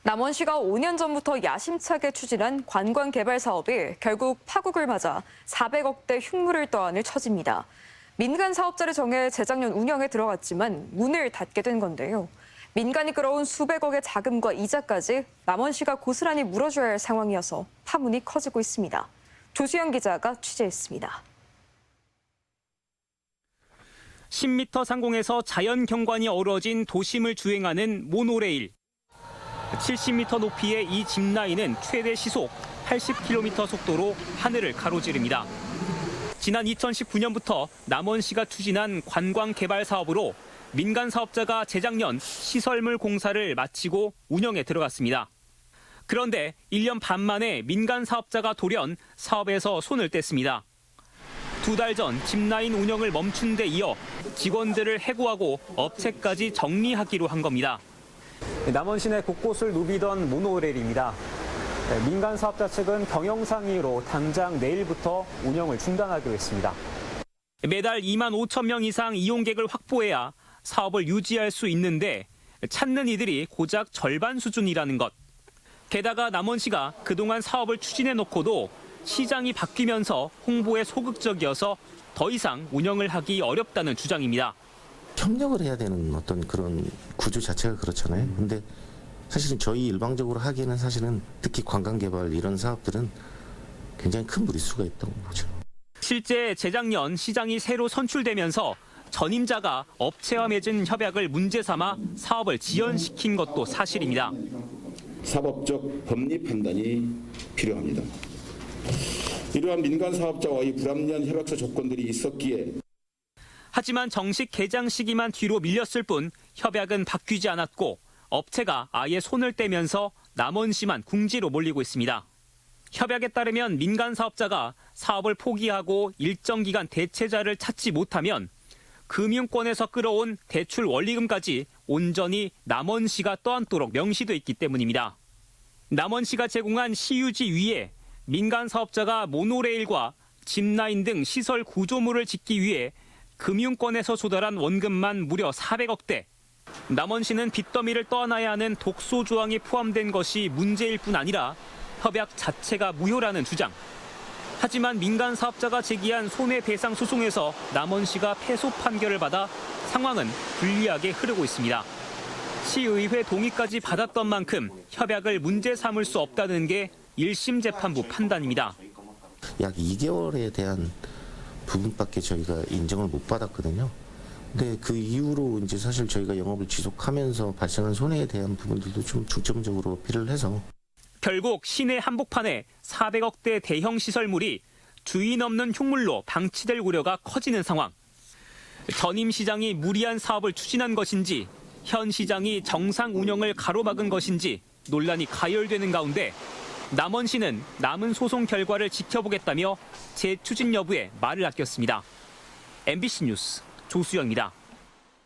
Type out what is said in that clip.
남원시가 5년 전부터 야심차게 추진한 관광개발 사업이 결국 파국을 맞아 400억대 흉물을 떠안을 처지입니다. 민간 사업자를 정해 재작년 운영에 들어갔지만 문을 닫게 된 건데요. 민간이 끌어온 수백억의 자금과 이자까지 남원시가 고스란히 물어줘야 할 상황이어서 파문이 커지고 있습니다. 조수영 기자가 취재했습니다. 10m 상공에서 자연 경관이 어우러진 도심을 주행하는 모노레일. 70m 높이의 이 짚라인은 최대 시속 80km 속도로 하늘을 가로지릅니다. 지난 2019년부터 남원시가 추진한 관광 개발 사업으로 민간 사업자가 재작년 시설물 공사를 마치고 운영에 들어갔습니다. 그런데 1년 반 만에 민간 사업자가 돌연 사업에서 손을 뗐습니다. 2달 전 짚라인 운영을 멈춘 데 이어 직원들을 해고하고 업체까지 정리하기로 한 겁니다. 남원 시내 곳곳을 누비던 모노레일입니다. 민간 사업자 측은 경영상 이유로 당장 내일부터 운영을 중단하기로 했습니다. 매달 2만 5천 명 이상 이용객을 확보해야 사업을 유지할 수 있는데 찾는 이들이 고작 절반 수준이라는 것. 게다가 남원시가 그동안 사업을 추진해놓고도 시장이 바뀌면서 홍보에 소극적이어서 더 이상 운영을 하기 어렵다는 주장입니다. 협력을 해야 되는 어떤 그런 구조 자체가 그렇잖아요. 근데 사실은 저희 일방적으로 하기에는 사실은 특히 관광개발 이런 사업들은 굉장히 큰 무리수가 있다고 보죠. 실제 재작년 시장이 새로 선출되면서 전임자가 업체와 맺은 협약을 문제 삼아 사업을 지연시킨 것도 사실입니다. 사법적 법리 판단이 필요합니다. 이러한 민간 사업자와의 불합리한 협약서 조건들이 있었기에 하지만 정식 개장 시기만 뒤로 밀렸을 뿐 협약은 바뀌지 않았고 업체가 아예 손을 떼면서 남원시만 궁지로 몰리고 있습니다. 협약에 따르면 민간 사업자가 사업을 포기하고 일정 기간 대체자를 찾지 못하면 금융권에서 끌어온 대출 원리금까지 온전히 남원시가 떠안도록 명시돼 있기 때문입니다. 남원시가 제공한 시유지 위에 민간 사업자가 모노레일과 짚라인 등 시설 구조물을 짓기 위해 금융권에서 조달한 원금만 무려 400억대. 남원시는 빚더미를 떠안아야 하는 독소 조항이 포함된 것이 문제일 뿐 아니라 협약 자체가 무효라는 주장. 하지만 민간 사업자가 제기한 손해배상 소송에서 남원시가 패소 판결을 받아 상황은 불리하게 흐르고 있습니다. 시의회 동의까지 받았던 만큼 협약을 문제 삼을 수 없다는 게 1심 재판부 판단입니다. 약 2개월에 대한 부분밖에 저희가 인정을 못 받았거든요. 근데 그 이후로 이제 사실 저희가 영업을 지속하면서 발생한 손해에 대한 부분들도 좀 중점적으로 어필을 해서 결국 시내 한복판에 400억대 대형 시설물이 주인 없는 흉물로 방치될 우려가 커지는 상황. 전임 시장이 무리한 사업을 추진한 것인지 현 시장이 정상 운영을 가로막은 것인지 논란이 가열되는 가운데 남원시는 남은 소송 결과를 지켜보겠다며 재추진 여부에 말을 아꼈습니다. MBC 뉴스 조수영입니다.